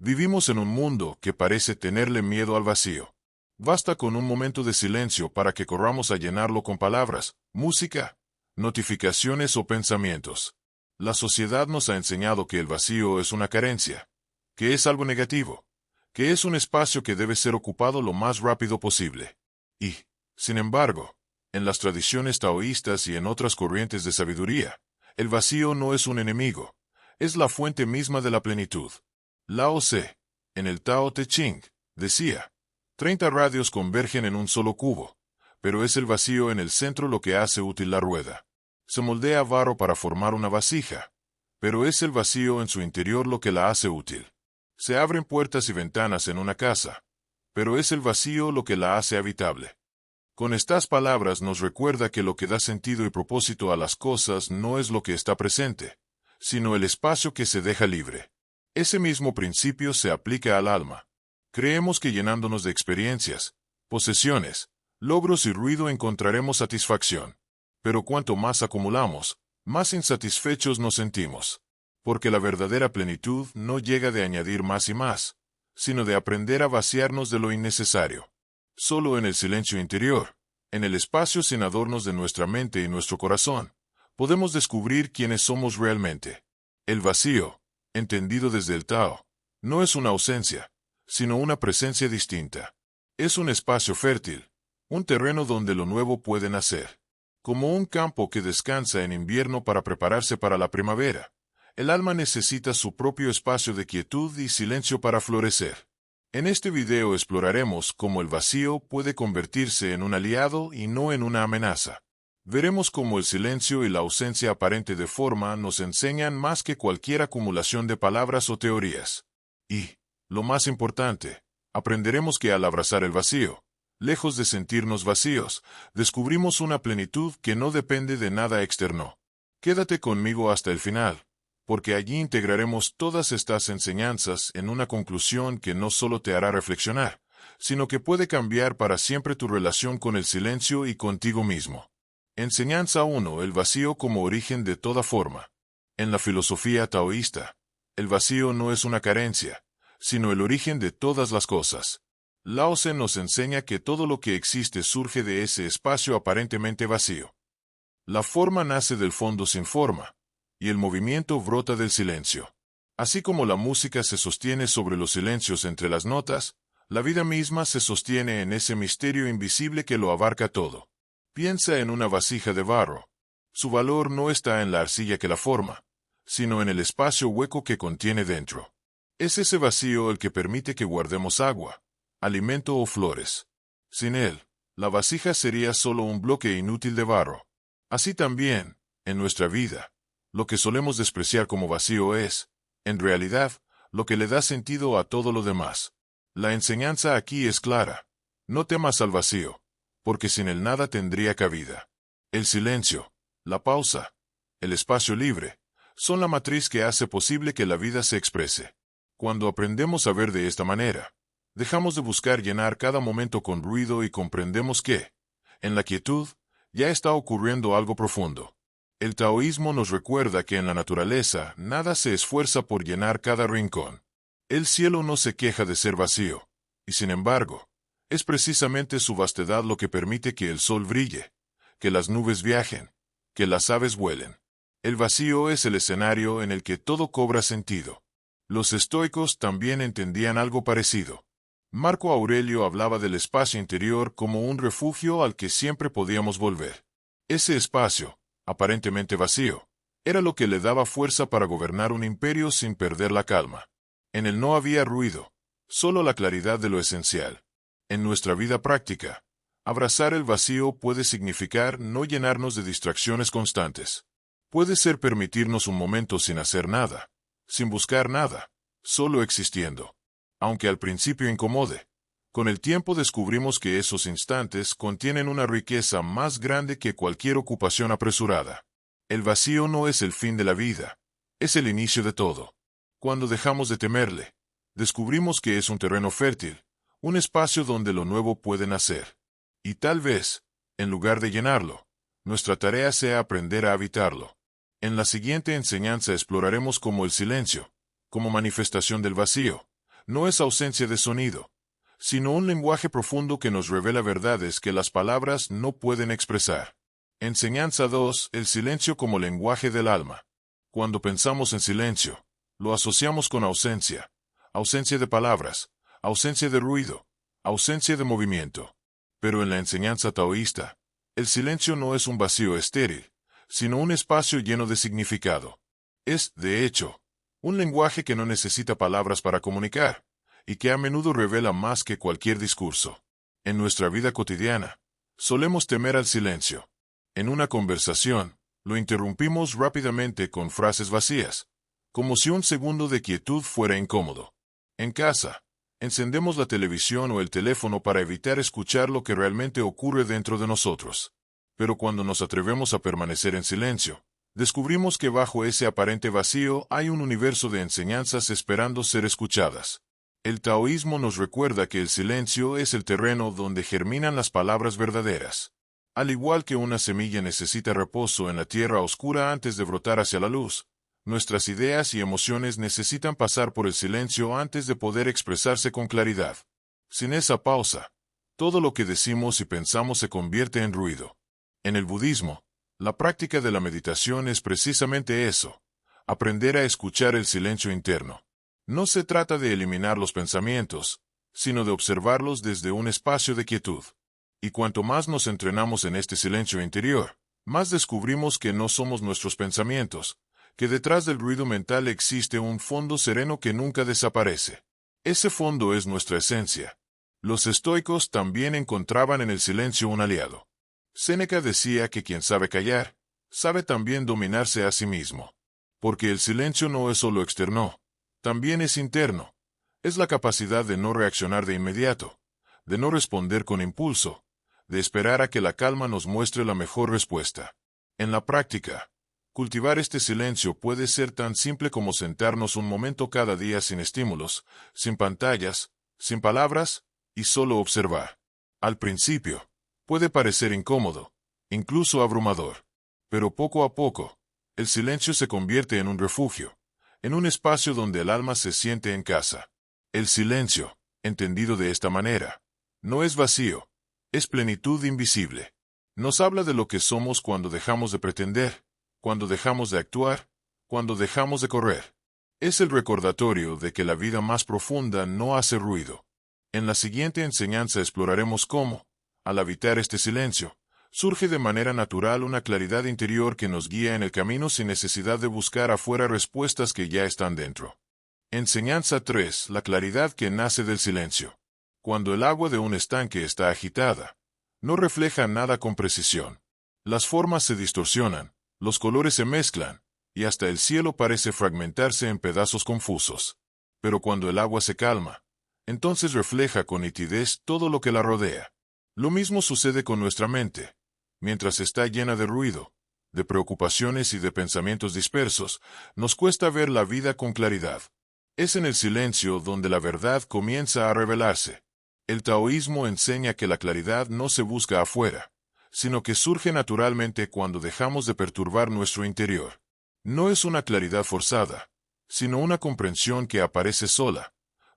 Vivimos en un mundo que parece tenerle miedo al vacío. Basta con un momento de silencio para que corramos a llenarlo con palabras, música, notificaciones o pensamientos. La sociedad nos ha enseñado que el vacío es una carencia, que es algo negativo, que es un espacio que debe ser ocupado lo más rápido posible. Y, sin embargo, en las tradiciones taoístas y en otras corrientes de sabiduría, el vacío no es un enemigo, es la fuente misma de la plenitud. Lao Tse, en el Tao Te Ching, decía, 30 radios convergen en un solo cubo, pero es el vacío en el centro lo que hace útil la rueda. Se moldea barro para formar una vasija, pero es el vacío en su interior lo que la hace útil. Se abren puertas y ventanas en una casa, pero es el vacío lo que la hace habitable. Con estas palabras nos recuerda que lo que da sentido y propósito a las cosas no es lo que está presente, sino el espacio que se deja libre. Ese mismo principio se aplica al alma. Creemos que llenándonos de experiencias, posesiones, logros y ruido encontraremos satisfacción. Pero cuanto más acumulamos, más insatisfechos nos sentimos. Porque la verdadera plenitud no llega de añadir más y más, sino de aprender a vaciarnos de lo innecesario. Solo en el silencio interior, en el espacio sin adornos de nuestra mente y nuestro corazón, podemos descubrir quiénes somos realmente. El vacío, entendido desde el Tao, no es una ausencia, sino una presencia distinta. Es un espacio fértil, un terreno donde lo nuevo puede nacer. Como un campo que descansa en invierno para prepararse para la primavera, el alma necesita su propio espacio de quietud y silencio para florecer. En este video exploraremos cómo el vacío puede convertirse en un aliado y no en una amenaza. Veremos cómo el silencio y la ausencia aparente de forma nos enseñan más que cualquier acumulación de palabras o teorías. Y, lo más importante, aprenderemos que al abrazar el vacío, lejos de sentirnos vacíos, descubrimos una plenitud que no depende de nada externo. Quédate conmigo hasta el final, porque allí integraremos todas estas enseñanzas en una conclusión que no solo te hará reflexionar, sino que puede cambiar para siempre tu relación con el silencio y contigo mismo. Enseñanza 1. El vacío como origen de toda forma. En la filosofía taoísta, el vacío no es una carencia, sino el origen de todas las cosas. Lao Tse nos enseña que todo lo que existe surge de ese espacio aparentemente vacío. La forma nace del fondo sin forma, y el movimiento brota del silencio. Así como la música se sostiene sobre los silencios entre las notas, la vida misma se sostiene en ese misterio invisible que lo abarca todo. Piensa en una vasija de barro. Su valor no está en la arcilla que la forma, sino en el espacio hueco que contiene dentro. Es ese vacío el que permite que guardemos agua, alimento o flores. Sin él, la vasija sería solo un bloque inútil de barro. Así también, en nuestra vida, lo que solemos despreciar como vacío es, en realidad, lo que le da sentido a todo lo demás. La enseñanza aquí es clara. No temas al vacío, porque sin él nada tendría cabida. El silencio, la pausa, el espacio libre, son la matriz que hace posible que la vida se exprese. Cuando aprendemos a ver de esta manera, dejamos de buscar llenar cada momento con ruido y comprendemos que, en la quietud, ya está ocurriendo algo profundo. El taoísmo nos recuerda que en la naturaleza nada se esfuerza por llenar cada rincón. El cielo no se queja de ser vacío, y sin embargo, es precisamente su vastedad lo que permite que el sol brille, que las nubes viajen, que las aves vuelen. El vacío es el escenario en el que todo cobra sentido. Los estoicos también entendían algo parecido. Marco Aurelio hablaba del espacio interior como un refugio al que siempre podíamos volver. Ese espacio, aparentemente vacío, era lo que le daba fuerza para gobernar un imperio sin perder la calma. En él no había ruido, solo la claridad de lo esencial. En nuestra vida práctica, abrazar el vacío puede significar no llenarnos de distracciones constantes. Puede ser permitirnos un momento sin hacer nada, sin buscar nada, solo existiendo. Aunque al principio incomode, con el tiempo descubrimos que esos instantes contienen una riqueza más grande que cualquier ocupación apresurada. El vacío no es el fin de la vida, es el inicio de todo. Cuando dejamos de temerle, descubrimos que es un terreno fértil, un espacio donde lo nuevo puede nacer. Y tal vez, en lugar de llenarlo, nuestra tarea sea aprender a habitarlo. En la siguiente enseñanza exploraremos cómo el silencio, como manifestación del vacío, no es ausencia de sonido, sino un lenguaje profundo que nos revela verdades que las palabras no pueden expresar. Enseñanza 2. El silencio como lenguaje del alma. Cuando pensamos en silencio, lo asociamos con ausencia, ausencia de palabras, ausencia de ruido, ausencia de movimiento. Pero en la enseñanza taoísta, el silencio no es un vacío estéril, sino un espacio lleno de significado. Es, de hecho, un lenguaje que no necesita palabras para comunicar, y que a menudo revela más que cualquier discurso. En nuestra vida cotidiana, solemos temer al silencio. En una conversación, lo interrumpimos rápidamente con frases vacías, como si un segundo de quietud fuera incómodo. En casa, encendemos la televisión o el teléfono para evitar escuchar lo que realmente ocurre dentro de nosotros. Pero cuando nos atrevemos a permanecer en silencio, descubrimos que bajo ese aparente vacío hay un universo de enseñanzas esperando ser escuchadas. El taoísmo nos recuerda que el silencio es el terreno donde germinan las palabras verdaderas. Al igual que una semilla necesita reposo en la tierra oscura antes de brotar hacia la luz, nuestras ideas y emociones necesitan pasar por el silencio antes de poder expresarse con claridad. Sin esa pausa, todo lo que decimos y pensamos se convierte en ruido. En el budismo, la práctica de la meditación es precisamente eso, aprender a escuchar el silencio interno. No se trata de eliminar los pensamientos, sino de observarlos desde un espacio de quietud. Y cuanto más nos entrenamos en este silencio interior, más descubrimos que no somos nuestros pensamientos, que detrás del ruido mental existe un fondo sereno que nunca desaparece. Ese fondo es nuestra esencia. Los estoicos también encontraban en el silencio un aliado. Séneca decía que quien sabe callar, sabe también dominarse a sí mismo. Porque el silencio no es solo externo, también es interno. Es la capacidad de no reaccionar de inmediato, de no responder con impulso, de esperar a que la calma nos muestre la mejor respuesta. En la práctica, cultivar este silencio puede ser tan simple como sentarnos un momento cada día sin estímulos, sin pantallas, sin palabras, y solo observar. Al principio, puede parecer incómodo, incluso abrumador. Pero poco a poco, el silencio se convierte en un refugio, en un espacio donde el alma se siente en casa. El silencio, entendido de esta manera, no es vacío, es plenitud invisible. Nos habla de lo que somos cuando dejamos de pretender, cuando dejamos de actuar, cuando dejamos de correr. Es el recordatorio de que la vida más profunda no hace ruido. En la siguiente enseñanza exploraremos cómo, al habitar este silencio, surge de manera natural una claridad interior que nos guía en el camino sin necesidad de buscar afuera respuestas que ya están dentro. Enseñanza 3. La claridad que nace del silencio. Cuando el agua de un estanque está agitada, no refleja nada con precisión. Las formas se distorsionan, los colores se mezclan, y hasta el cielo parece fragmentarse en pedazos confusos. Pero cuando el agua se calma, entonces refleja con nitidez todo lo que la rodea. Lo mismo sucede con nuestra mente. Mientras está llena de ruido, de preocupaciones y de pensamientos dispersos, nos cuesta ver la vida con claridad. Es en el silencio donde la verdad comienza a revelarse. El taoísmo enseña que la claridad no se busca afuera, sino que surge naturalmente cuando dejamos de perturbar nuestro interior. No es una claridad forzada, sino una comprensión que aparece sola,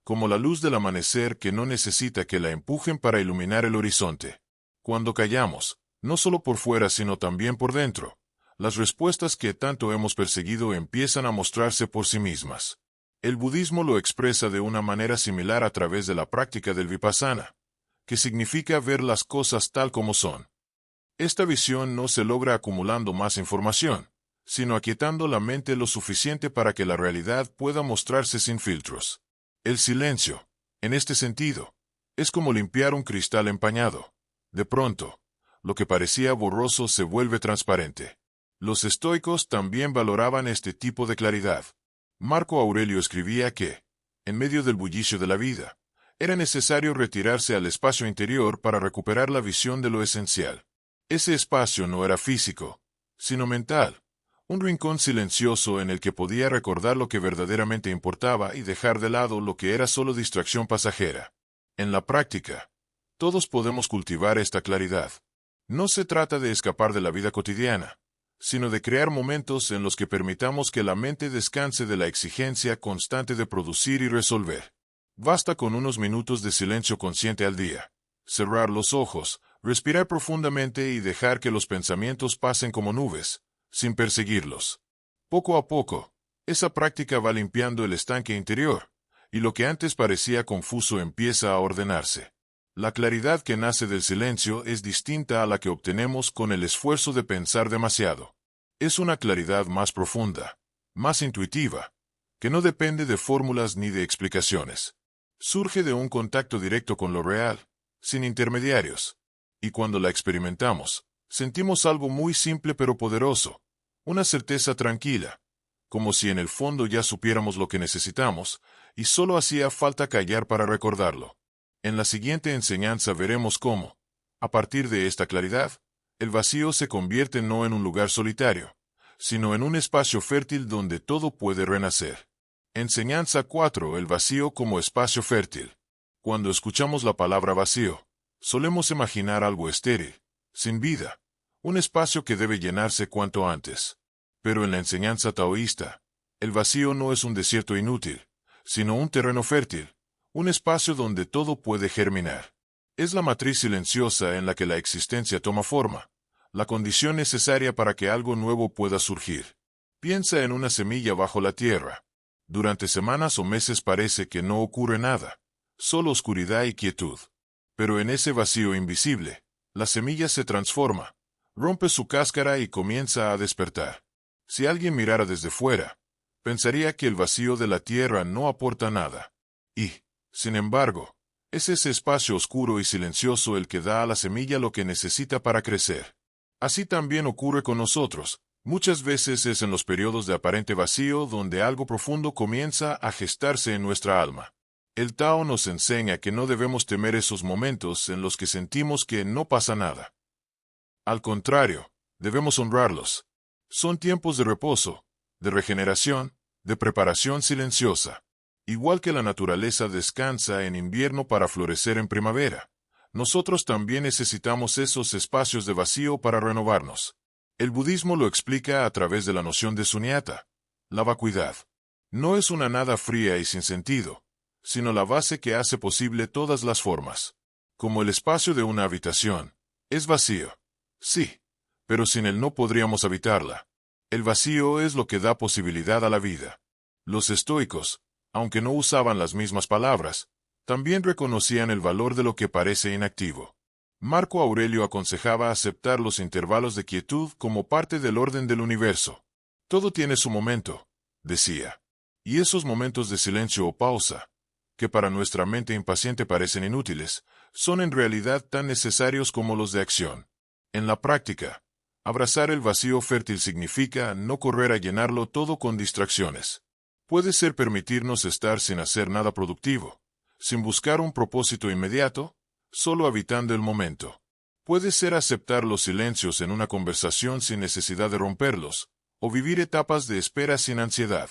como la luz del amanecer que no necesita que la empujen para iluminar el horizonte. Cuando callamos, no solo por fuera sino también por dentro, las respuestas que tanto hemos perseguido empiezan a mostrarse por sí mismas. El budismo lo expresa de una manera similar a través de la práctica del vipassana, que significa ver las cosas tal como son. Esta visión no se logra acumulando más información, sino aquietando la mente lo suficiente para que la realidad pueda mostrarse sin filtros. El silencio, en este sentido, es como limpiar un cristal empañado. De pronto, lo que parecía borroso se vuelve transparente. Los estoicos también valoraban este tipo de claridad. Marco Aurelio escribía que, en medio del bullicio de la vida, era necesario retirarse al espacio interior para recuperar la visión de lo esencial. Ese espacio no era físico, sino mental, un rincón silencioso en el que podía recordar lo que verdaderamente importaba y dejar de lado lo que era solo distracción pasajera. En la práctica, todos podemos cultivar esta claridad. No se trata de escapar de la vida cotidiana, sino de crear momentos en los que permitamos que la mente descanse de la exigencia constante de producir y resolver. Basta con unos minutos de silencio consciente al día. Cerrar los ojos, respirar profundamente y dejar que los pensamientos pasen como nubes, sin perseguirlos. Poco a poco, esa práctica va limpiando el estanque interior, y lo que antes parecía confuso empieza a ordenarse. La claridad que nace del silencio es distinta a la que obtenemos con el esfuerzo de pensar demasiado. Es una claridad más profunda, más intuitiva, que no depende de fórmulas ni de explicaciones. Surge de un contacto directo con lo real, sin intermediarios. Y cuando la experimentamos, sentimos algo muy simple pero poderoso, una certeza tranquila, como si en el fondo ya supiéramos lo que necesitamos, y solo hacía falta callar para recordarlo. En la siguiente enseñanza veremos cómo, a partir de esta claridad, el vacío se convierte no en un lugar solitario, sino en un espacio fértil donde todo puede renacer. Enseñanza 4. El vacío como espacio fértil. Cuando escuchamos la palabra vacío, solemos imaginar algo estéril, sin vida, un espacio que debe llenarse cuanto antes. Pero en la enseñanza taoísta, el vacío no es un desierto inútil, sino un terreno fértil, un espacio donde todo puede germinar. Es la matriz silenciosa en la que la existencia toma forma, la condición necesaria para que algo nuevo pueda surgir. Piensa en una semilla bajo la tierra. Durante semanas o meses parece que no ocurre nada, solo oscuridad y quietud. Pero en ese vacío invisible, la semilla se transforma, rompe su cáscara y comienza a despertar. Si alguien mirara desde fuera, pensaría que el vacío de la tierra no aporta nada. Y, sin embargo, es ese espacio oscuro y silencioso el que da a la semilla lo que necesita para crecer. Así también ocurre con nosotros. Muchas veces es en los periodos de aparente vacío donde algo profundo comienza a gestarse en nuestra alma. El Tao nos enseña que no debemos temer esos momentos en los que sentimos que no pasa nada. Al contrario, debemos honrarlos. Son tiempos de reposo, de regeneración, de preparación silenciosa. Igual que la naturaleza descansa en invierno para florecer en primavera, nosotros también necesitamos esos espacios de vacío para renovarnos. El budismo lo explica a través de la noción de sunyata, la vacuidad. No es una nada fría y sin sentido, sino la base que hace posible todas las formas. Como el espacio de una habitación, es vacío. Sí, pero sin él no podríamos habitarla. El vacío es lo que da posibilidad a la vida. Los estoicos, aunque no usaban las mismas palabras, también reconocían el valor de lo que parece inactivo. Marco Aurelio aconsejaba aceptar los intervalos de quietud como parte del orden del universo. Todo tiene su momento, decía. Y esos momentos de silencio o pausa, que para nuestra mente impaciente parecen inútiles, son en realidad tan necesarios como los de acción. En la práctica, abrazar el vacío fértil significa no correr a llenarlo todo con distracciones. Puede ser permitirnos estar sin hacer nada productivo, sin buscar un propósito inmediato, solo habitando el momento. Puede ser aceptar los silencios en una conversación sin necesidad de romperlos, o vivir etapas de espera sin ansiedad.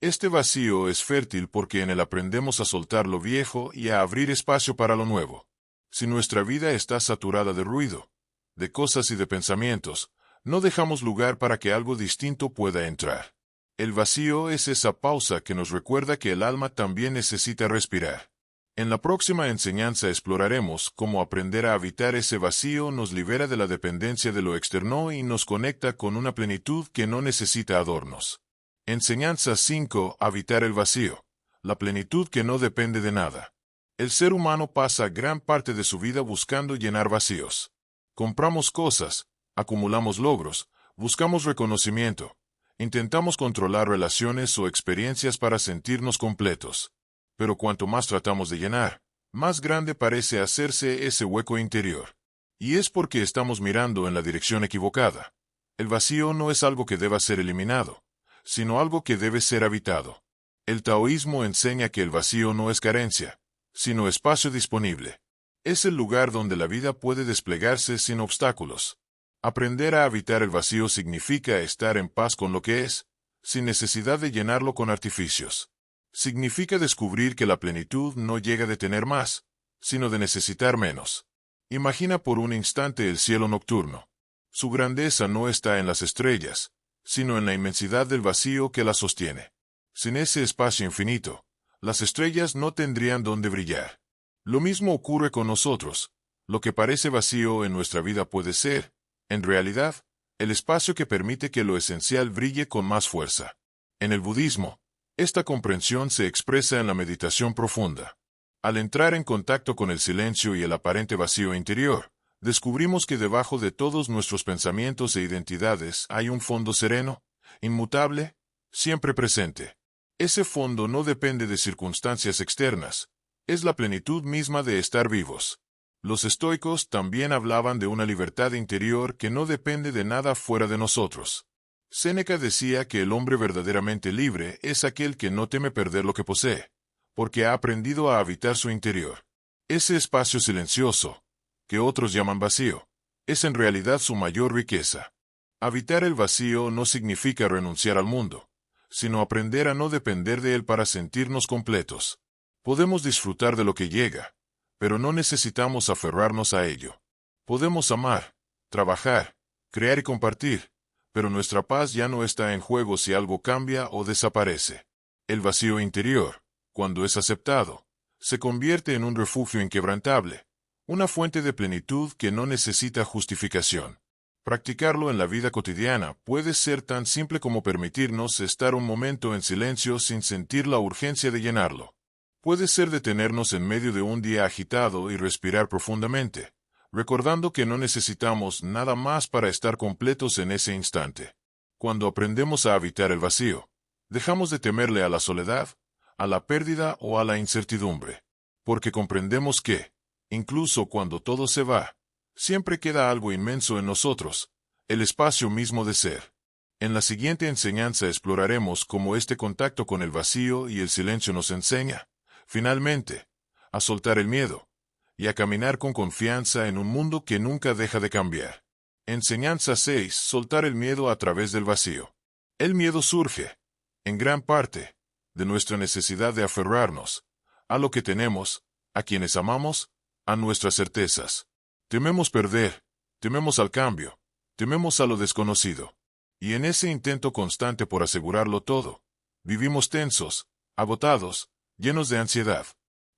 Este vacío es fértil porque en él aprendemos a soltar lo viejo y a abrir espacio para lo nuevo. Si nuestra vida está saturada de ruido, de cosas y de pensamientos, no dejamos lugar para que algo distinto pueda entrar. El vacío es esa pausa que nos recuerda que el alma también necesita respirar. En la próxima enseñanza exploraremos cómo aprender a habitar ese vacío nos libera de la dependencia de lo externo y nos conecta con una plenitud que no necesita adornos. Enseñanza 5. Habitar el vacío. La plenitud que no depende de nada. El ser humano pasa gran parte de su vida buscando llenar vacíos. Compramos cosas, acumulamos logros, buscamos reconocimiento, intentamos controlar relaciones o experiencias para sentirnos completos. Pero cuanto más tratamos de llenar, más grande parece hacerse ese hueco interior. Y es porque estamos mirando en la dirección equivocada. El vacío no es algo que deba ser eliminado, sino algo que debe ser habitado. El taoísmo enseña que el vacío no es carencia, sino espacio disponible. Es el lugar donde la vida puede desplegarse sin obstáculos. Aprender a habitar el vacío significa estar en paz con lo que es, sin necesidad de llenarlo con artificios. Significa descubrir que la plenitud no llega de tener más, sino de necesitar menos. Imagina por un instante el cielo nocturno. Su grandeza no está en las estrellas, sino en la inmensidad del vacío que la sostiene. Sin ese espacio infinito, Las estrellas no tendrían dónde brillar. Lo mismo ocurre con nosotros. Lo que parece vacío en nuestra vida puede ser, en realidad, el espacio que permite que lo esencial brille con más fuerza. En el budismo, esta comprensión se expresa en la meditación profunda. Al entrar en contacto con el silencio y el aparente vacío interior, descubrimos que debajo de todos nuestros pensamientos e identidades hay un fondo sereno, inmutable, siempre presente. Ese fondo no depende de circunstancias externas, es la plenitud misma de estar vivos. Los estoicos también hablaban de una libertad interior que no depende de nada fuera de nosotros. Séneca decía que el hombre verdaderamente libre es aquel que no teme perder lo que posee, porque ha aprendido a habitar su interior. Ese espacio silencioso, que otros llaman vacío, es en realidad su mayor riqueza. Habitar el vacío no significa renunciar al mundo, sino aprender a no depender de él para sentirnos completos. Podemos disfrutar de lo que llega, pero no necesitamos aferrarnos a ello. Podemos amar, trabajar, crear y compartir, pero nuestra paz ya no está en juego si algo cambia o desaparece. El vacío interior, cuando es aceptado, se convierte en un refugio inquebrantable, una fuente de plenitud que no necesita justificación. Practicarlo en la vida cotidiana puede ser tan simple como permitirnos estar un momento en silencio sin sentir la urgencia de llenarlo. Puede ser detenernos en medio de un día agitado y respirar profundamente, recordando que no necesitamos nada más para estar completos en ese instante. Cuando aprendemos a habitar el vacío, dejamos de temerle a la soledad, a la pérdida o a la incertidumbre, porque comprendemos que, incluso cuando todo se va, siempre queda algo inmenso en nosotros, el espacio mismo de ser. En la siguiente enseñanza exploraremos cómo este contacto con el vacío y el silencio nos enseña, finalmente, a soltar el miedo, y a caminar con confianza en un mundo que nunca deja de cambiar. Enseñanza 6. Soltar el miedo a través del vacío. El miedo surge, en gran parte, de nuestra necesidad de aferrarnos a lo que tenemos, a quienes amamos, a nuestras certezas. Tememos perder, tememos al cambio, tememos a lo desconocido. Y en ese intento constante por asegurarlo todo, vivimos tensos, agotados, llenos de ansiedad.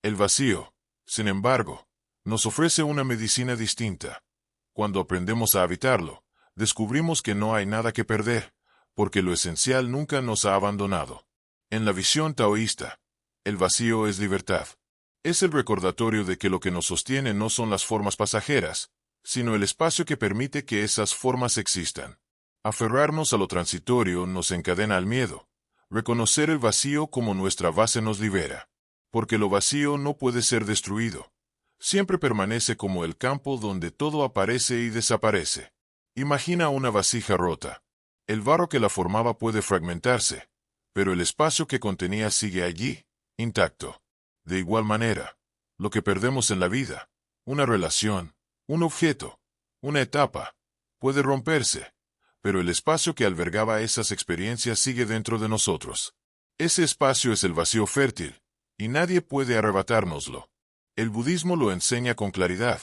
El vacío, sin embargo, nos ofrece una medicina distinta. Cuando aprendemos a habitarlo, descubrimos que no hay nada que perder, porque lo esencial nunca nos ha abandonado. En la visión taoísta, el vacío es libertad. Es el recordatorio de que lo que nos sostiene no son las formas pasajeras, sino el espacio que permite que esas formas existan. Aferrarnos a lo transitorio nos encadena al miedo. Reconocer el vacío como nuestra base nos libera. Porque lo vacío no puede ser destruido. Siempre permanece como el campo donde todo aparece y desaparece. Imagina una vasija rota. El barro que la formaba puede fragmentarse, pero el espacio que contenía sigue allí, intacto. De igual manera, lo que perdemos en la vida, una relación, un objeto, una etapa, puede romperse, pero el espacio que albergaba esas experiencias sigue dentro de nosotros. Ese espacio es el vacío fértil, y nadie puede arrebatárnoslo. El budismo lo enseña con claridad.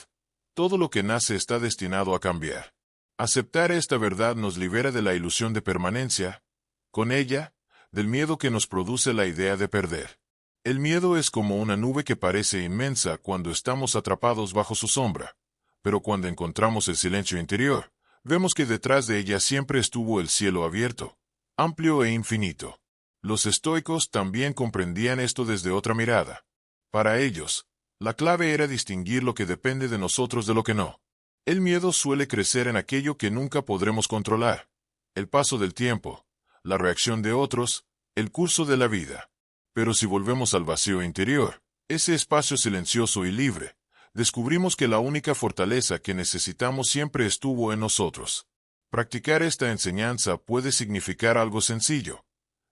Todo lo que nace está destinado a cambiar. Aceptar esta verdad nos libera de la ilusión de permanencia, con ella, del miedo que nos produce la idea de perder. El miedo es como una nube que parece inmensa cuando estamos atrapados bajo su sombra, pero cuando encontramos el silencio interior, vemos que detrás de ella siempre estuvo el cielo abierto, amplio e infinito. Los estoicos también comprendían esto desde otra mirada. Para ellos, la clave era distinguir lo que depende de nosotros de lo que no. El miedo suele crecer en aquello que nunca podremos controlar: el paso del tiempo, la reacción de otros, el curso de la vida. Pero si volvemos al vacío interior, ese espacio silencioso y libre, descubrimos que la única fortaleza que necesitamos siempre estuvo en nosotros. Practicar esta enseñanza puede significar algo sencillo.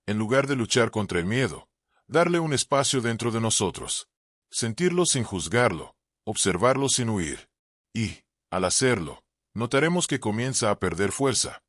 En lugar de luchar contra el miedo, darle un espacio dentro de nosotros. Sentirlo sin juzgarlo, observarlo sin huir. Y, al hacerlo, notaremos que comienza a perder fuerza,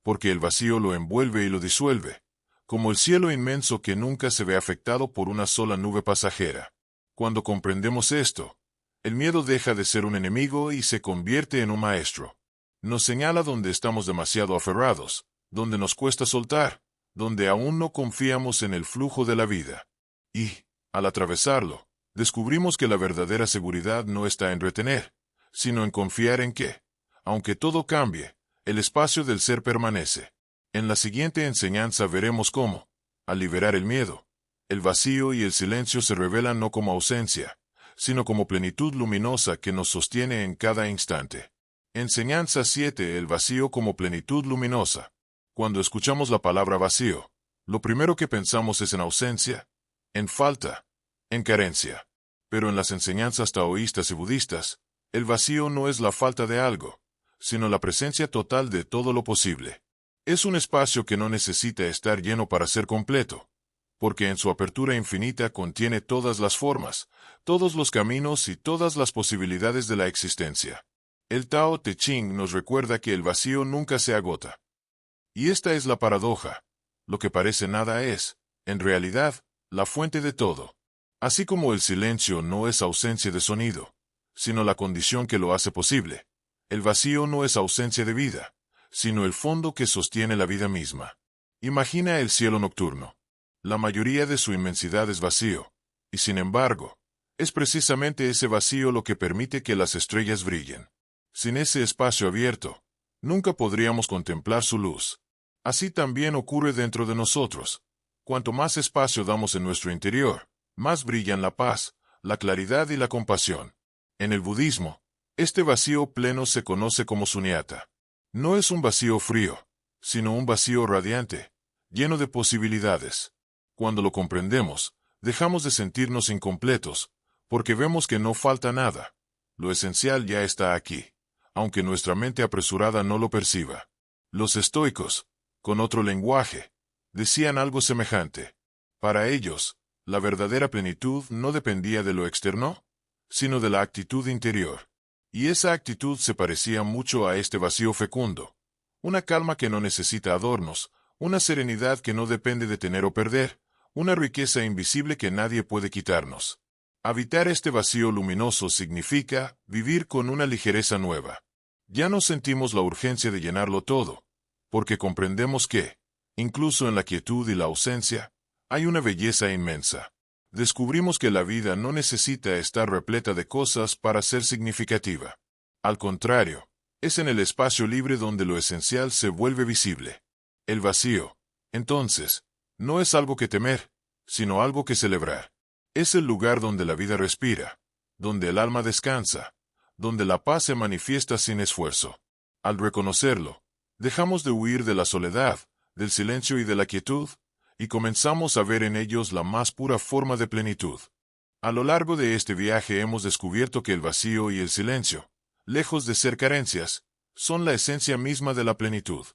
porque el vacío lo envuelve y lo disuelve, como el cielo inmenso que nunca se ve afectado por una sola nube pasajera. Cuando comprendemos esto, el miedo deja de ser un enemigo y se convierte en un maestro. Nos señala donde estamos demasiado aferrados, donde nos cuesta soltar, donde aún no confiamos en el flujo de la vida. Y, Al atravesarlo, descubrimos que la verdadera seguridad no está en retener, sino en confiar en que, aunque todo cambie, el espacio del ser permanece. En la siguiente enseñanza veremos cómo, al liberar el miedo, el vacío y el silencio se revelan no como ausencia, sino como plenitud luminosa que nos sostiene en cada instante. Enseñanza 7. El vacío como plenitud luminosa. Cuando escuchamos la palabra vacío, lo primero que pensamos es en ausencia, en falta, en carencia. Pero en las enseñanzas taoístas y budistas, el vacío no es la falta de algo, sino la presencia total de todo lo posible. Es un espacio que no necesita estar lleno para ser completo, porque en su apertura infinita contiene todas las formas, todos los caminos y todas las posibilidades de la existencia. El Tao Te Ching nos recuerda que el vacío nunca se agota. Y esta es la paradoja. Lo que parece nada es, en realidad, la fuente de todo. Así como el silencio no es ausencia de sonido, sino la condición que lo hace posible. El vacío no es ausencia de vida, sino el fondo que sostiene la vida misma. Imagina el cielo nocturno. La mayoría de su inmensidad es vacío, y sin embargo, es precisamente ese vacío lo que permite que las estrellas brillen. Sin ese espacio abierto, nunca podríamos contemplar su luz. Así también ocurre dentro de nosotros. Cuanto más espacio damos en nuestro interior, más brillan la paz, la claridad y la compasión. En el budismo, este vacío pleno se conoce como sunyata. No es un vacío frío, sino un vacío radiante, lleno de posibilidades. Cuando lo comprendemos, dejamos de sentirnos incompletos, porque vemos que no falta nada. Lo esencial ya está aquí, aunque nuestra mente apresurada no lo perciba. Los estoicos, con otro lenguaje, decían algo semejante. Para ellos, la verdadera plenitud no dependía de lo externo, sino de la actitud interior. Y esa actitud se parecía mucho a este vacío fecundo. Una calma que no necesita adornos, una serenidad que no depende de tener o perder, una riqueza invisible que nadie puede quitarnos. Habitar este vacío luminoso significa vivir con una ligereza nueva. Ya no sentimos la urgencia de llenarlo todo, porque comprendemos que, incluso en la quietud y la ausencia, hay una belleza inmensa. Descubrimos que la vida no necesita estar repleta de cosas para ser significativa. Al contrario, es en el espacio libre donde lo esencial se vuelve visible. El vacío, entonces, no es algo que temer, sino algo que celebrar. Es el lugar donde la vida respira, donde el alma descansa, donde la paz se manifiesta sin esfuerzo. Al reconocerlo, dejamos de huir de la soledad, del silencio y de la quietud, y comenzamos a ver en ellos la más pura forma de plenitud. A lo largo de este viaje hemos descubierto que el vacío y el silencio, lejos de ser carencias, son la esencia misma de la plenitud.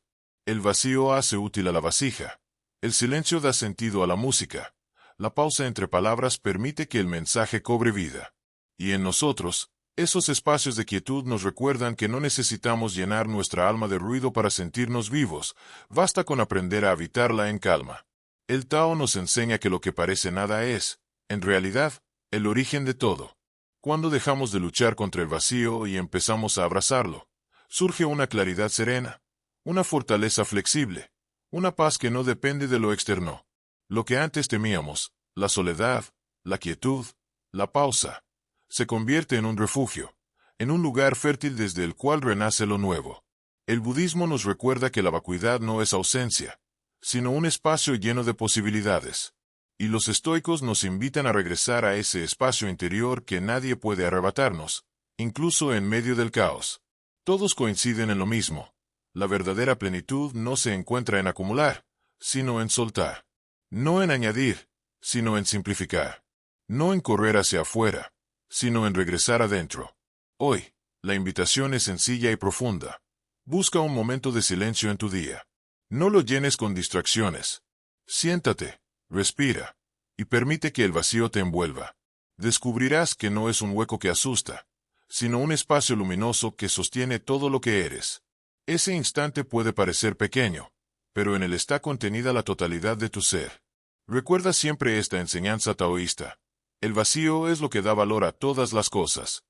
El vacío hace útil a la vasija. El silencio da sentido a la música. La pausa entre palabras permite que el mensaje cobre vida. Y en nosotros, esos espacios de quietud nos recuerdan que no necesitamos llenar nuestra alma de ruido para sentirnos vivos, basta con aprender a habitarla en calma. El Tao nos enseña que lo que parece nada es, en realidad, el origen de todo. Cuando dejamos de luchar contra el vacío y empezamos a abrazarlo, surge una claridad serena, una fortaleza flexible, una paz que no depende de lo externo. Lo que antes temíamos, la soledad, la quietud, la pausa, se convierte en un refugio, en un lugar fértil desde el cual renace lo nuevo. El budismo nos recuerda que la vacuidad no es ausencia, sino un espacio lleno de posibilidades. Y los estoicos nos invitan a regresar a ese espacio interior que nadie puede arrebatarnos, incluso en medio del caos. Todos coinciden en lo mismo. La verdadera plenitud no se encuentra en acumular, sino en soltar. No en añadir, sino en simplificar. No en correr hacia afuera, sino en regresar adentro. Hoy, la invitación es sencilla y profunda. Busca un momento de silencio en tu día. No lo llenes con distracciones. Siéntate, respira, y permite que el vacío te envuelva. Descubrirás que no es un hueco que asusta, sino un espacio luminoso que sostiene todo lo que eres. Ese instante puede parecer pequeño, pero en él está contenida la totalidad de tu ser. Recuerda siempre esta enseñanza taoísta. El vacío es lo que da valor a todas las cosas.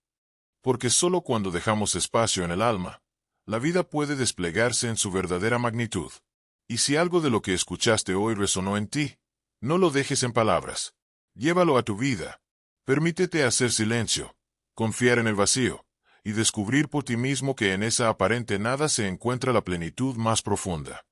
Porque solo cuando dejamos espacio en el alma, la vida puede desplegarse en su verdadera magnitud. Y si algo de lo que escuchaste hoy resonó en ti, no lo dejes en palabras. Llévalo a tu vida. Permítete hacer silencio, confiar en el vacío, y descubrir por ti mismo que en esa aparente nada se encuentra la plenitud más profunda.